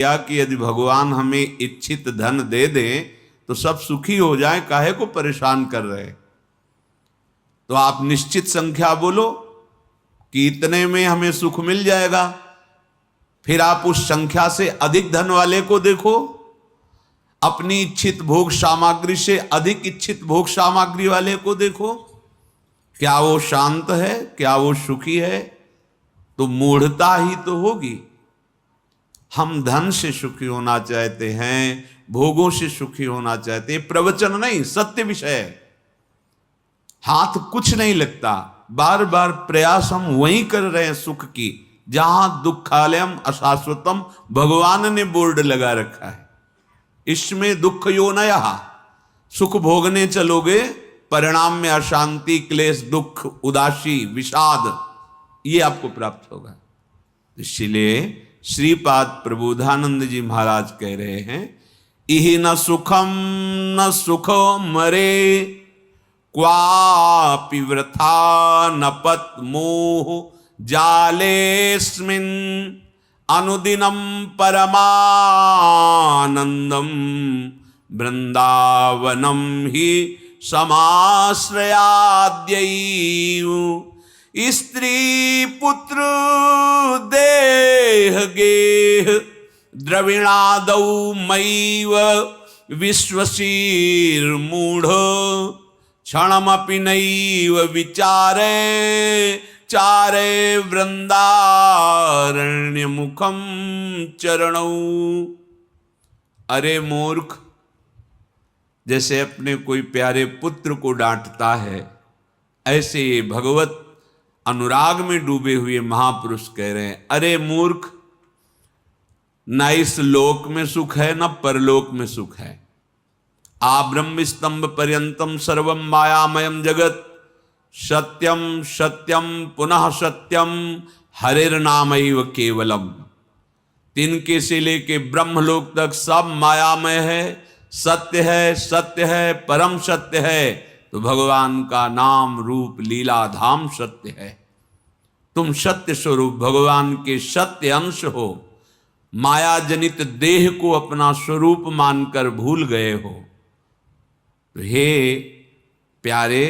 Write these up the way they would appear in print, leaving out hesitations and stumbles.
क्या कि यदि भगवान हमें इच्छित धन दे दें तो सब सुखी हो जाए, काहे को परेशान कर रहे। तो आप निश्चित संख्या बोलो कि इतने में हमें सुख मिल जाएगा, फिर आप उस संख्या से अधिक धन वाले को देखो, अपनी इच्छित भोग सामग्री से अधिक इच्छित भोग सामग्री वाले को देखो, क्या वो शांत है, क्या वो सुखी है? तो मूढ़ता ही तो होगी। हम धन से सुखी होना चाहते हैं, भोगों से सुखी होना चाहते हैं, प्रवचन नहीं सत्य विषय है। हाथ कुछ नहीं लगता, बार बार प्रयास हम वहीं कर रहे हैं सुख की, जहां दुखालयम अशाश्वतम भगवान ने बोर्ड लगा रखा है। इसमें दुख योनया, सुख भोगने चलोगे परिणाम में अशांति, क्लेश, दुख, उदासी, विषाद ये आपको प्राप्त होगा। इसलिए श्रीपाद प्रबोधानंद जी महाराज कह रहे हैं, इहि न सुखम न सुख मरे, क्वापि वृथा न पत मोह जालेस्मिन्, अनुदिनं परमानंदम वृंदावनम ही समाश्रयाद्यैव, स्त्री पुत्र देह गेह द्रविणादौ मैव, विश्वशीर मूढ़ क्षणमपि नैव विचारे, चारे वृंदारण्य मुखम चरणौ। अरे मूर्ख, जैसे अपने कोई प्यारे पुत्र को डांटता है, ऐसे भगवत अनुराग में डूबे हुए महापुरुष कह रहे हैं, अरे मूर्ख, न इस लोक में सुख है न परलोक में सुख है। आ ब्रह्म स्तंभ पर्यंतम सर्वम मायामयम जगत, सत्यम सत्यम पुनः सत्यम हरिर्नामैव केवलम। तिनके से लेके ब्रह्मलोक तक सब मायामय है, सत्य है, सत्य है, परम सत्य है। तो भगवान का नाम रूप लीला धाम सत्य है। तुम सत्य स्वरूप भगवान के सत्य अंश हो, माया जनित देह को अपना स्वरूप मानकर भूल गए हो। तो हे प्यारे,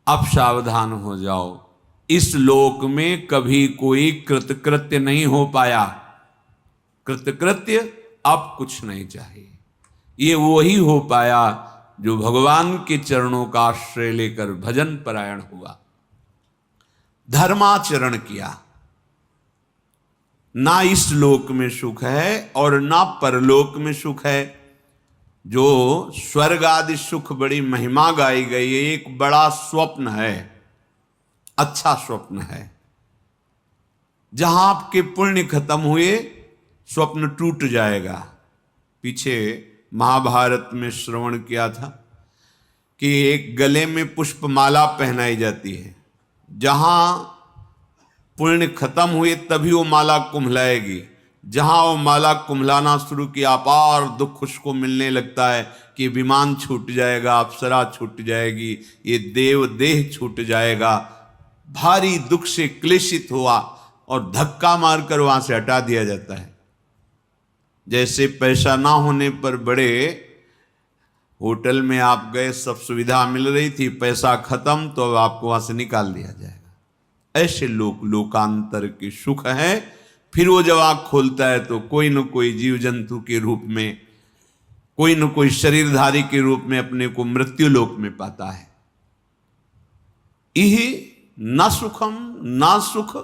अब सावधान हो जाओ। इस लोक में कभी कोई कृतकृत्य नहीं हो पाया। कृतकृत्य अब कुछ नहीं चाहिए। ये वही हो पाया जो भगवान के चरणों का आश्रय लेकर भजन परायण हुआ, धर्माचरण किया। ना इस लोक में सुख है और ना परलोक में सुख है। जो स्वर्ग आदि सुख बड़ी महिमा गाई गई है, एक बड़ा स्वप्न है, अच्छा स्वप्न है। जहां आपके पुण्य खत्म हुए स्वप्न टूट जाएगा। पीछे महाभारत में श्रवण किया था कि एक गले में पुष्पमाला पहनाई जाती है, जहां पुण्य खत्म हुए तभी वो माला कुम्हलाएगी। जहां वो माला कुम्हलाना शुरू किया, अपार दुख उसको मिलने लगता है कि विमान छूट जाएगा, अप्सरा छूट जाएगी, ये देव देह छूट जाएगा। भारी दुख से क्लेशित हुआ और धक्का मारकर वहां से हटा दिया जाता है। जैसे पैसा ना होने पर बड़े होटल में आप गए, सब सुविधा मिल रही थी, पैसा खत्म तो अब आपको वहां से निकाल दिया जाएगा। ऐसे लोकांतर के सुख है। फिर वो जब आँख खोलता है तो कोई न कोई जीव जंतु के रूप में, कोई न कोई शरीरधारी के रूप में अपने को मृत्यु लोक में पाता है। इहि न सुखम ना सुख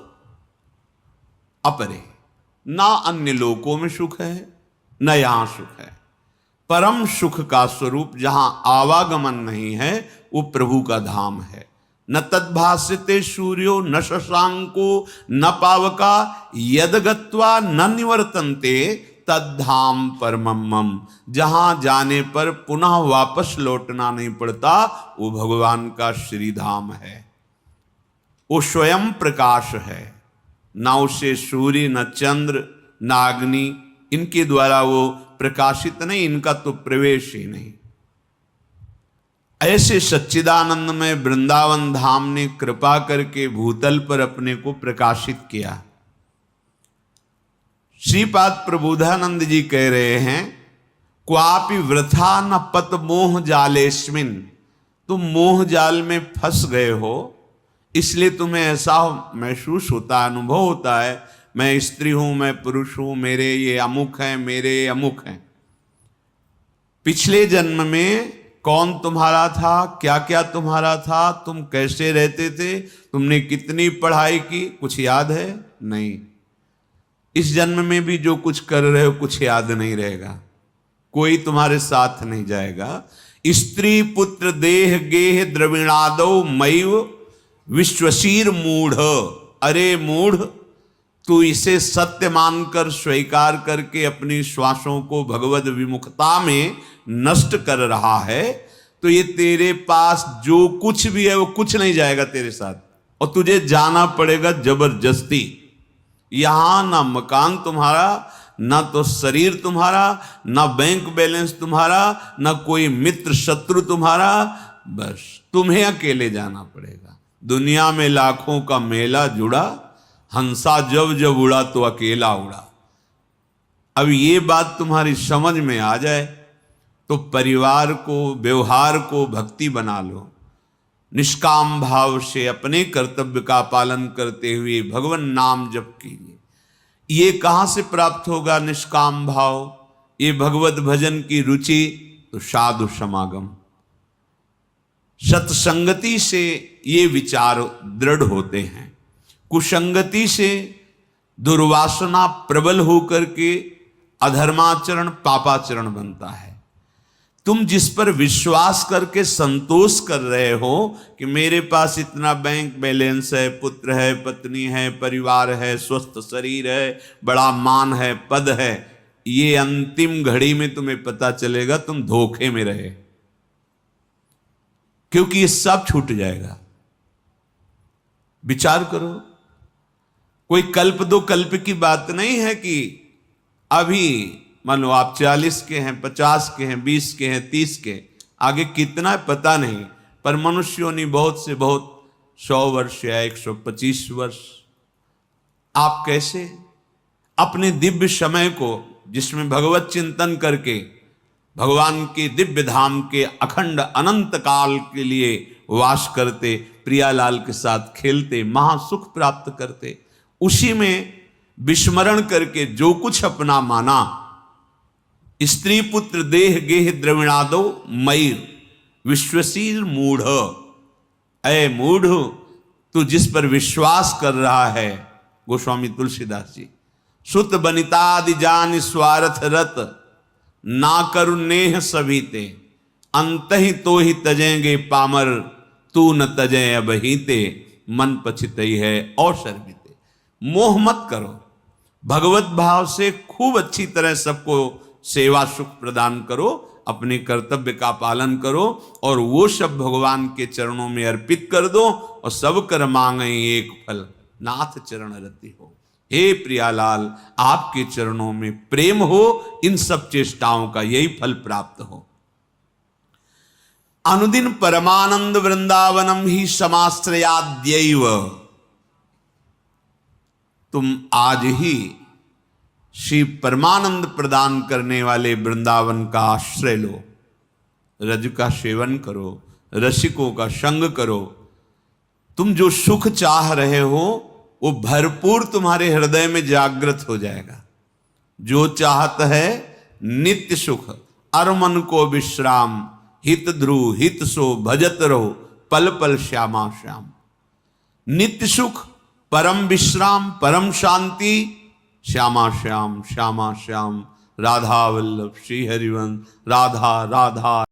अपरे, ना अन्य लोकों में सुख है न यहां सुख है। परम सुख का स्वरूप जहां आवागमन नहीं है वो प्रभु का धाम है। न तद्भास्यते सूर्यो न शशांको न पावका, यद गत्वा न निवर्तन्ते तद्धाम परमम। जहां जाने पर पुनः वापस लौटना नहीं पड़ता, वो भगवान का श्री धाम है। वो स्वयं प्रकाश है। ना उसे सूर्य न चंद्र न अग्नि, इनके द्वारा वो प्रकाशित नहीं, इनका तो प्रवेश ही नहीं। ऐसे सच्चिदानंद में वृंदावन धाम ने कृपा करके भूतल पर अपने को प्रकाशित किया। श्रीपाद प्रबोधानंद जी कह रहे हैं, क्वापि वृथा न पत मोह जालेस्मिन, तुम मोह जाल में फंस गए हो, इसलिए तुम्हें ऐसा महसूस होता है, अनुभव होता है, मैं स्त्री हूं, मैं पुरुष हूं, मेरे ये अमुक हैं, मेरे ये अमुक हैं। पिछले जन्म में कौन तुम्हारा था, क्या क्या तुम्हारा था, तुम कैसे रहते थे, तुमने कितनी पढ़ाई की, कुछ याद है? नहीं। इस जन्म में भी जो कुछ कर रहे हो कुछ याद नहीं रहेगा, कोई तुम्हारे साथ नहीं जाएगा। स्त्री पुत्र देह गेह द्रविणादो मैव विश्वशीर मूढ़, अरे मूढ़, तू इसे सत्य मानकर स्वीकार करके अपनी श्वासों को भगवद विमुखता में नष्ट कर रहा है, तो ये तेरे पास जो कुछ भी है वो कुछ नहीं जाएगा तेरे साथ, और तुझे जाना पड़ेगा जबरदस्ती। यहां ना मकान तुम्हारा, ना तो शरीर तुम्हारा, ना बैंक बैलेंस तुम्हारा, ना कोई मित्र शत्रु तुम्हारा, बस तुम्हें अकेले जाना पड़ेगा। दुनिया में लाखों का मेला जुड़ा, हंसा जब जब उड़ा तो अकेला उड़ा। अब ये बात तुम्हारी समझ में आ जाए तो परिवार को, व्यवहार को भक्ति बना लो। निष्काम भाव से अपने कर्तव्य का पालन करते हुए भगवान नाम जप कीजिए। ये कहां से प्राप्त होगा निष्काम भाव? ये भगवत भजन की रुचि, तो साधु समागम, सत्संगति से ये विचार दृढ़ होते हैं। कुसंगति से दुर्वासना प्रबल होकर के अधर्माचरण पापाचरण बनता है। तुम जिस पर विश्वास करके संतोष कर रहे हो कि मेरे पास इतना बैंक बैलेंस है, पुत्र है, पत्नी है, परिवार है, स्वस्थ शरीर है, बड़ा मान है, पद है, ये अंतिम घड़ी में तुम्हें पता चलेगा तुम धोखे में रहे, क्योंकि ये सब छूट जाएगा। विचार करो, कोई कल्प दो कल्प की बात नहीं है कि अभी मान लो आप 40 के हैं, 50 के हैं, 20 के हैं, 30 के, आगे कितना है पता नहीं, पर मनुष्यों ने बहुत से बहुत 100 वर्ष या 125 वर्ष। आप कैसे अपने दिव्य समय को, जिसमें भगवत चिंतन करके भगवान के दिव्य धाम के अखंड अनंत काल के लिए वास करते, प्रियालाल के साथ खेलते, महासुख प्राप्त करते, उसी में विस्मरण करके जो कुछ अपना माना, स्त्री पुत्र देह गेह द्रविणादो मई विश्वशीर मूढ़, अय मूढ़, तू जिस पर विश्वास कर रहा है, गोस्वामी तुलसीदास जी, सुत बनितादि जान स्वार्थ रत, ना करु नेह सभी ते, अंत ही तो ही तजेंगे पामर, तू न तजे अबहीते, मन पछितई है अवसर बीते। मोह मत करो, भगवत भाव से खूब अच्छी तरह सबको सेवा सुख प्रदान करो, अपने कर्तव्य का पालन करो, और वो सब भगवान के चरणों में अर्पित कर दो, और सब कर मांगे एक फल, नाथ चरण रति हो। हे प्रियालाल, आपके चरणों में प्रेम हो, इन सब चेष्टाओं का यही फल प्राप्त हो। अनुदिन परमानंद वृंदावनम ही समाश्रयाद्यैव, तुम आज ही श्री परमानंद प्रदान करने वाले वृंदावन का आश्रय लो, रज का सेवन करो, रसिकों का संग करो। तुम जो सुख चाह रहे हो वो भरपूर तुम्हारे हृदय में जागृत हो जाएगा। जो चाहत है नित्य सुख, अर मन को विश्राम, हित ध्रुव हित सो भजत रहो, पल पल श्यामा श्याम। नित्य सुख, परम विश्राम, परम शांति, श्यामा श्याम, श्यामा श्याम, राधा वल्लभ श्री हरिवंश, राधा राधा।